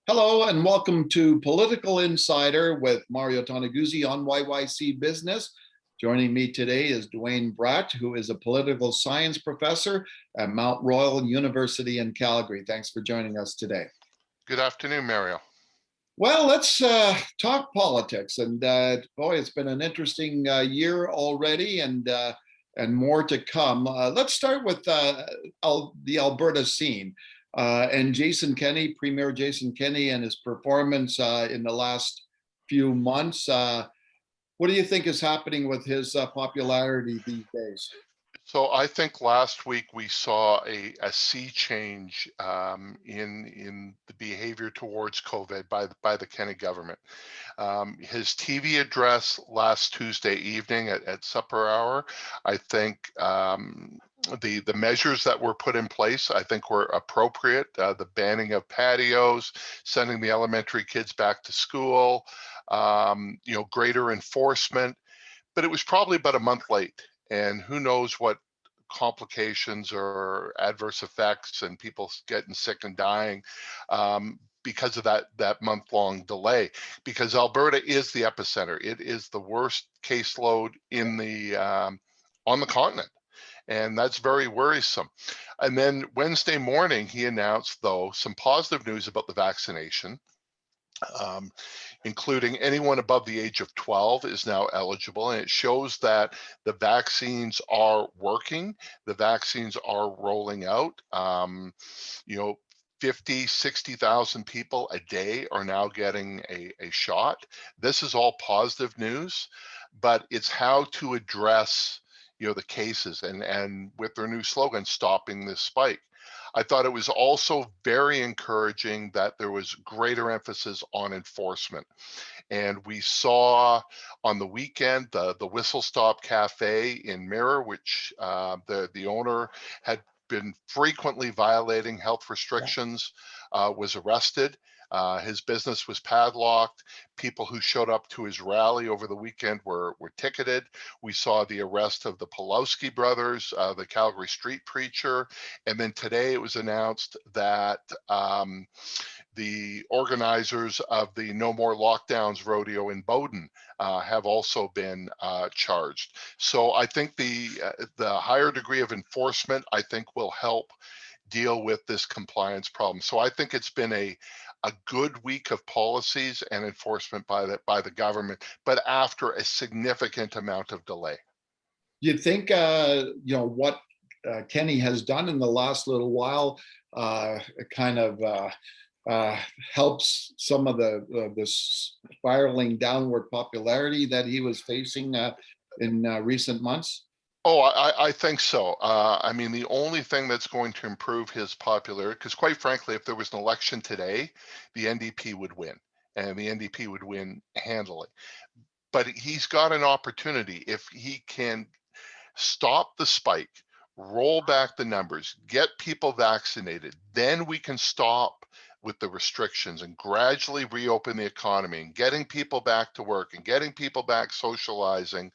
Hello and welcome to Political Insider with Mario Toneguzzi on YYC Business. Joining me today is Duane Bratt, who is a political science professor at Mount Royal University in Calgary. Thanks for joining us today. Good afternoon, Mario. Well, let's talk politics. And boy, it's been an interesting year already, and more to come. Let's start with the Alberta scene. And Jason Kenney, Premier Jason Kenney, and his performance in the last few months. What do you think is happening with his popularity these days? So I think last week we saw a sea change in the behavior towards COVID by the Kenney government. His TV address last Tuesday evening at supper hour, I think the measures that were put in place, I think, were appropriate. The banning of patios, sending the elementary kids back to school, greater enforcement, but it was probably about a month late. And who knows what complications or adverse effects and people getting sick and dying because of that month-long delay. Because Alberta is the epicenter. It is the worst caseload in the on the continent. And that's very worrisome. And then Wednesday morning, he announced, though, some positive news about the vaccination. Including anyone above the age of 12 is now eligible, and it shows that the vaccines are working. The vaccines are rolling out. 50, 60,000 people a day are now getting a shot. This is all positive news, but it's how to address the cases and with their new slogan, stopping this spike. I thought it was also very encouraging that there was greater emphasis on enforcement. And we saw on the weekend the Whistle Stop Cafe in Mirror, which the owner had been frequently violating health restrictions, was arrested. His business was padlocked. People who showed up to his rally over the weekend were ticketed. We saw the arrest of the Pulowski brothers, the Calgary street preacher. And then today it was announced that the organizers of the No More Lockdowns rodeo in Bowden have also been charged. So I think the higher degree of enforcement, I think, will help deal with this compliance problem. So I think it's been a good week of policies and enforcement by the government, but after a significant amount of delay. You think what Kenney has done in the last little while kind of helps some of the spiraling downward popularity that he was facing in recent months? Oh, I think so. I mean, the only thing that's going to improve his popularity, because quite frankly, if there was an election today, the NDP would win, and the NDP would win handily. But he's got an opportunity if he can stop the spike, roll back the numbers, get people vaccinated, then we can stop with the restrictions and gradually reopen the economy and getting people back to work and getting people back socializing.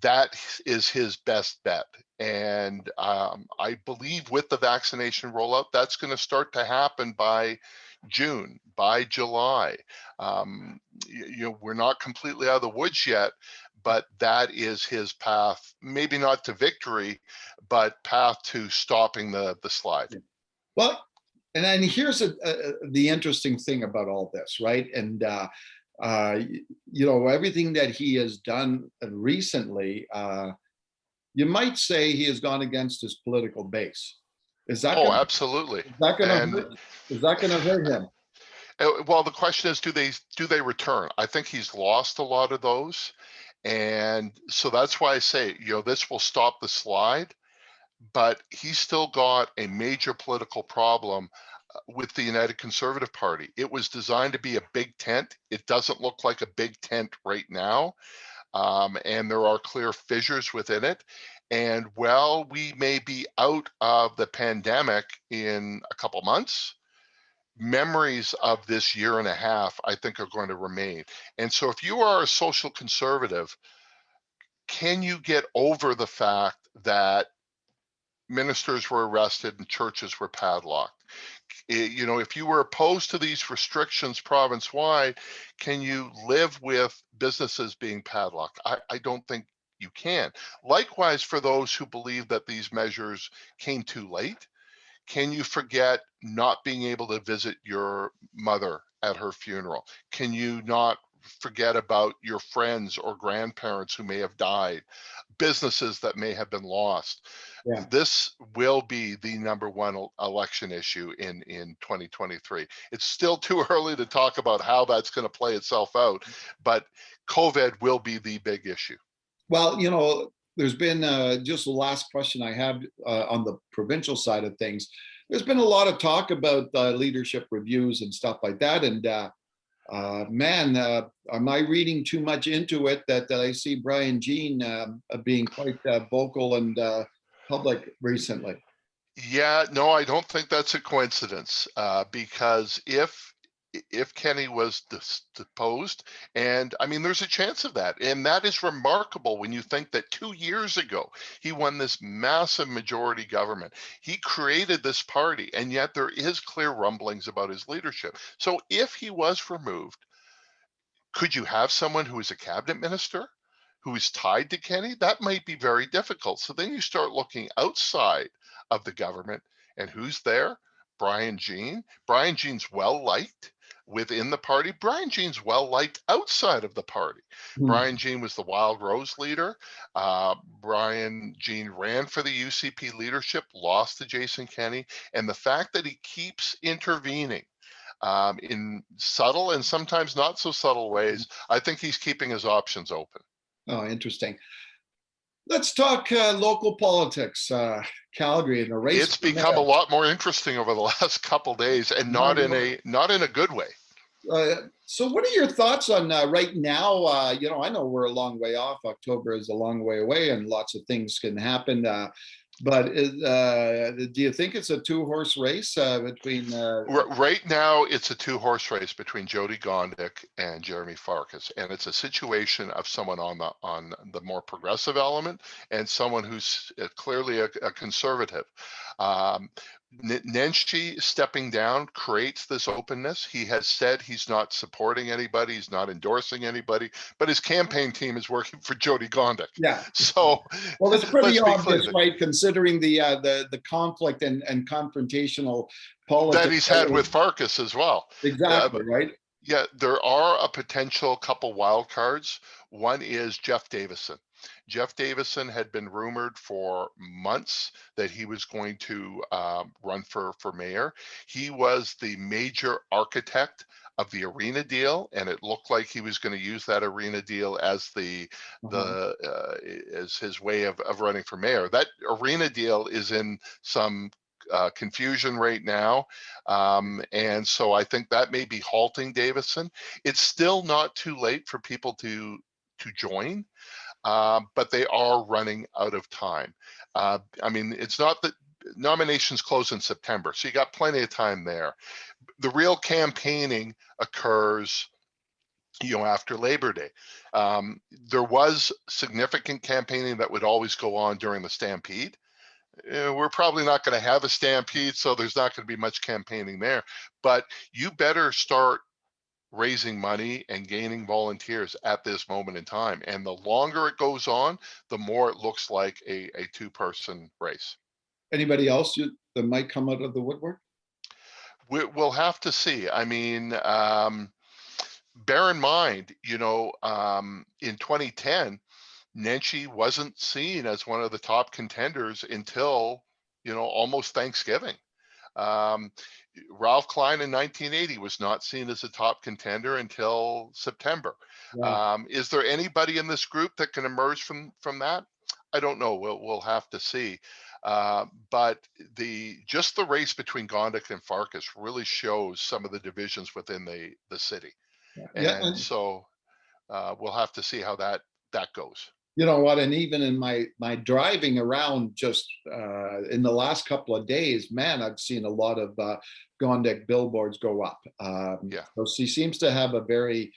That is his best bet. And I believe with the vaccination rollout, that's going to start to happen by June, by July. We're not completely out of the woods yet, but that is his path, maybe not to victory, but path to stopping the slide. Well, and then here's the interesting thing about all this, right? And everything that he has done recently, you might say he has gone against his political base. Is that absolutely. Is that going to hurt him? Well, the question is, do they return? I think he's lost a lot of those. And so that's why I say, this will stop the slide, but he's still got a major political problem with the United Conservative Party. It was designed to be a big tent. It doesn't look like a big tent right now. And there are clear fissures within it. And while we may be out of the pandemic in a couple months, memories of this year and a half, I think, are going to remain. And so if you are a social conservative, can you get over the fact that ministers were arrested and churches were padlocked? You know, if you were opposed to these restrictions province-wide, can you live with businesses being padlocked? I don't think you can. Likewise, for those who believe that these measures came too late, can you forget not being able to visit your mother at her funeral? Can you not forget about your friends or grandparents who may have died, businesses that may have been lost? Yeah. This will be the number one election issue in 2023. It's still too early to talk about how that's going to play itself out, but COVID will be the big issue. Well, there's been just the last question I have on the provincial side of things. There's been a lot of talk about leadership reviews and stuff like that. And man, am I reading too much into it that I see Brian Jean being quite vocal and public recently? Yeah, no, I don't think that's a coincidence, because if Kenney was deposed, and I mean, there's a chance of that, and that is remarkable when you think that 2 years ago he won this massive majority government. He created this party, and yet there is clear rumblings about his leadership. So if he was removed, could you have someone who is a cabinet minister who is tied to Kenney? That might be very difficult. So then you start looking outside of the government, and who's there? Brian Jean. Brian Jean's well liked within the party. Brian Jean's well liked outside of the party. Brian Jean was the Wild Rose leader. Brian Jean ran for the UCP leadership, lost to Jason Kenney. And the fact that he keeps intervening in subtle and sometimes not so subtle ways, I think he's keeping his options open. Oh, interesting. Let's talk local politics. Calgary and the race. It's become a lot more interesting over the last couple days, and not in a good way. So what are your thoughts on right now? I know we're a long way off. October is a long way away and lots of things can happen. But do you think it's a two-horse race between? Right now, it's a two-horse race between Jyoti Gondik and Jeremy Farkas, and it's a situation of someone on the more progressive element and someone who's clearly a conservative. Nenshi stepping down creates this openness. He has said he's not supporting anybody, he's not endorsing anybody, but his campaign team is working for Jyoti Gondik. Yeah. So, well, it's pretty obvious, right? Considering the conflict and confrontational politics that he's had with Farkas as well. Exactly, right? Yeah, there are a potential couple wild cards. One is Jeff Davison. Jeff Davison had been rumored for months that he was going to run for mayor. He was the major architect of the arena deal, and it looked like he was going to use that arena deal as as his way of running for mayor. That arena deal is in some confusion right now, and so I think that may be halting Davison. It's still not too late for people to join. But they are running out of time. I mean, it's not that nominations close in September, so you got plenty of time there. The real campaigning occurs, after Labor Day. There was significant campaigning that would always go on during the Stampede. We're probably not going to have a Stampede, so there's not going to be much campaigning there. But you better start raising money and gaining volunteers at this moment in time. And the longer it goes on, the more it looks like a two-person race. Anybody else that might come out of the woodwork? We'll have to see. I mean, bear in mind, in 2010, Nenshi wasn't seen as one of the top contenders until, almost Thanksgiving. Ralph Klein in 1980 was not seen as a top contender until September. Wow. Is there anybody in this group that can emerge from that? I don't know. We'll have to see. But just the race between Gondik and Farkas really shows some of the divisions within the city. Yeah. And so we'll have to see how that goes. You know what? And even in my driving around just in the last couple of days, man, I've seen a lot of Gondik billboards go up. Yeah. So she seems to have a very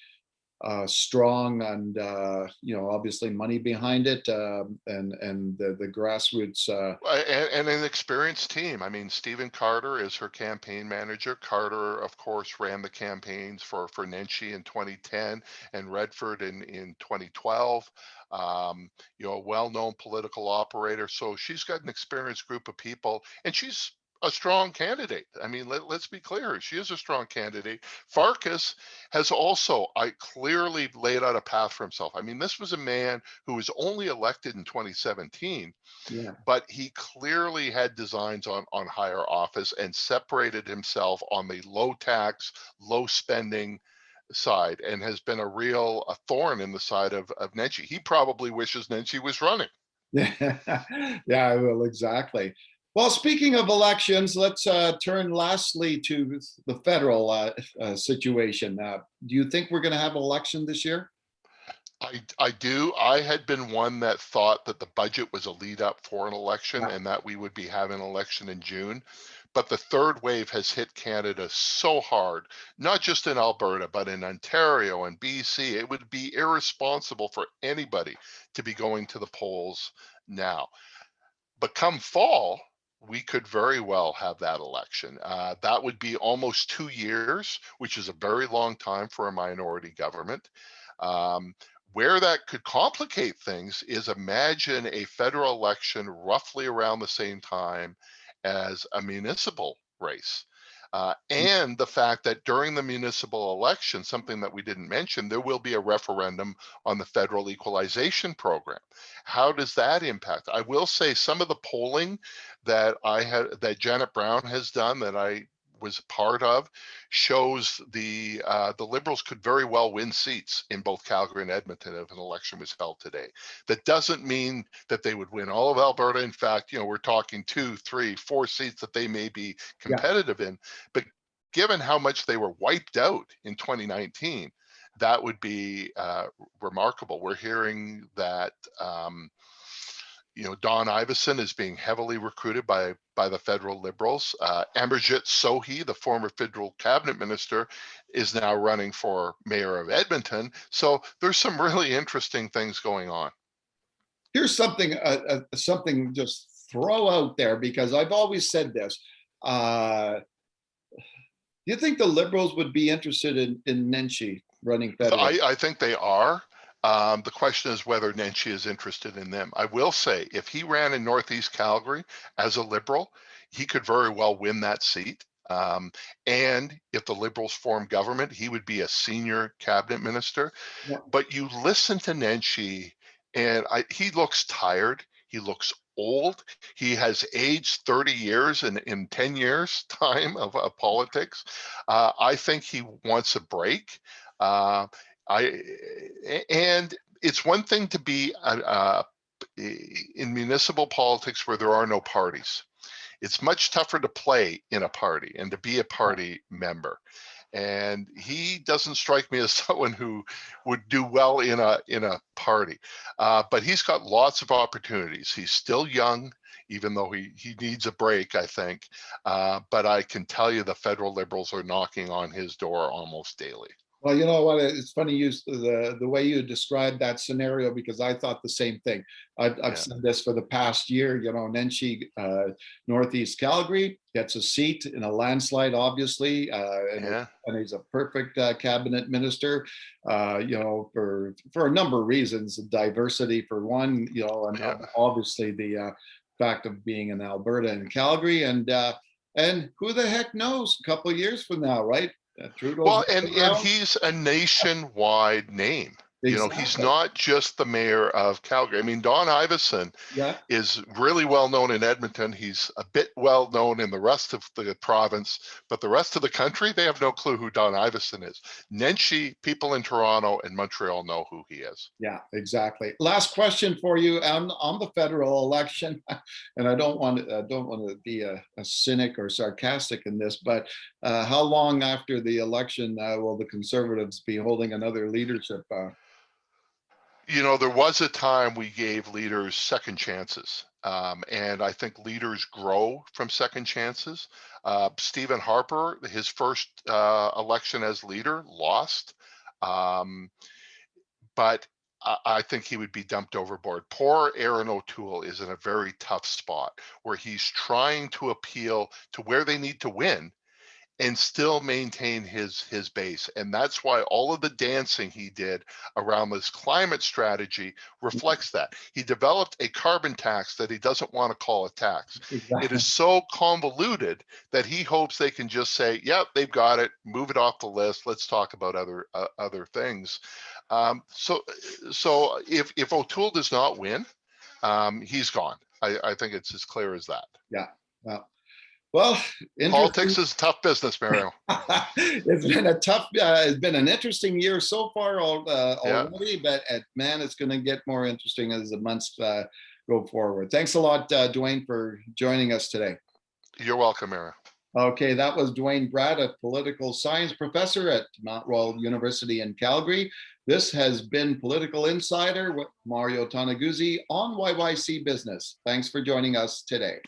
strong and obviously money behind it, and the grassroots. And an experienced team. I mean, Stephen Carter is her campaign manager. Carter, of course, ran the campaigns for Nenshi in 2010 and Redford in 2012. A well-known political operator. So she's got an experienced group of people, and she's a strong candidate. I mean, let's be clear. She is a strong candidate. Farkas has also, I clearly laid out a path for himself. I mean, this was a man who was only elected in 2017, Yeah. but he clearly had designs on higher office and separated himself on the low tax, low spending side, and has been a thorn in the side of Nenshi. He probably wishes Nenshi was running. Yeah, well, exactly. Well, speaking of elections, let's turn lastly to the federal situation. Do you think we're going to have an election this year? I do. I had been one that thought that the budget was a lead up for an election Yeah. and that we would be having an election in June. But the third wave has hit Canada so hard, not just in Alberta, but in Ontario and BC. It would be irresponsible for anybody to be going to the polls now. But come fall, we could very well have that election. That would be almost 2 years, which is a very long time for a minority government. Um, where that could complicate things is, imagine a federal election roughly around the same time as a municipal race. And the fact that during the municipal election, something that we didn't mention, there will be a referendum on the federal equalization program. How does that impact? I will say some of the polling that Janet Brown has done, that I was part of, shows the Liberals could very well win seats in both Calgary and Edmonton if an election was held today. That doesn't mean that they would win all of Alberta. In fact, we're talking 2, 3, 4 seats that they may be Yeah. competitive in. But given how much they were wiped out in 2019, that would be remarkable. We're hearing that Don Iveson is being heavily recruited by the federal Liberals. Amarjit Sohi, the former federal cabinet minister, is now running for mayor of Edmonton. So there's some really interesting things going on. Here's something just throw out there, because I've always said this. Do you think the Liberals would be interested in Nenshi running federal? I think they are. The question is whether Nenshi is interested in them. I will say, if he ran in Northeast Calgary as a Liberal, he could very well win that seat. And if the Liberals form government, he would be a senior cabinet minister. Yeah. But you listen to Nenshi, and he looks tired. He looks old. He has aged 30 years in 10 years time of politics. I think he wants a break. And it's one thing to be in municipal politics where there are no parties. It's much tougher to play in a party and to be a party member. And he doesn't strike me as someone who would do well in a party. But he's got lots of opportunities. He's still young, even though he needs a break, I think. But I can tell you the federal Liberals are knocking on his door almost daily. Well, you know what? It's funny the way you described that scenario, because I thought the same thing. I've said this for the past year. Nenshi, Northeast Calgary, gets a seat in a landslide, obviously, and he's a perfect cabinet minister. For a number of reasons, diversity for one, and obviously the fact of being in Alberta and Calgary, and who the heck knows, a couple of years from now, right? Well, and he's a nationwide name. Exactly. He's not just the mayor of Calgary. I mean, Don Iveson is really well known in Edmonton. He's a bit well known in the rest of the province, but the rest of the country, they have no clue who Don Iveson is. Nenshi, people in Toronto and Montreal know who he is. Yeah, exactly. Last question for you on the federal election, and I don't want to be a cynic or sarcastic in this, but how long after the election will the Conservatives be holding another leadership? There was a time we gave leaders second chances. And I think leaders grow from second chances. Stephen Harper, his first election as leader, lost. But I think he would be dumped overboard. Poor Aaron O'Toole is in a very tough spot where he's trying to appeal to where they need to win and still maintain his base. And that's why all of the dancing he did around this climate strategy reflects that. He developed a carbon tax that he doesn't want to call a tax. Exactly. It is so convoluted that he hopes they can just say, yep, they've got it, move it off the list, let's talk about other things. So if O'Toole does not win, he's gone. I think it's as clear as that. Yeah. Well, Politics is tough business, Mario. It's been an interesting year so far Yeah. already, but man, it's going to get more interesting as the months go forward. Thanks a lot, Duane, for joining us today. You're welcome, Mario. Okay, that was Duane Bratt, a political science professor at Mount Royal University in Calgary. This has been Political Insider with Mario Toneguzzi on YYC Business. Thanks for joining us today.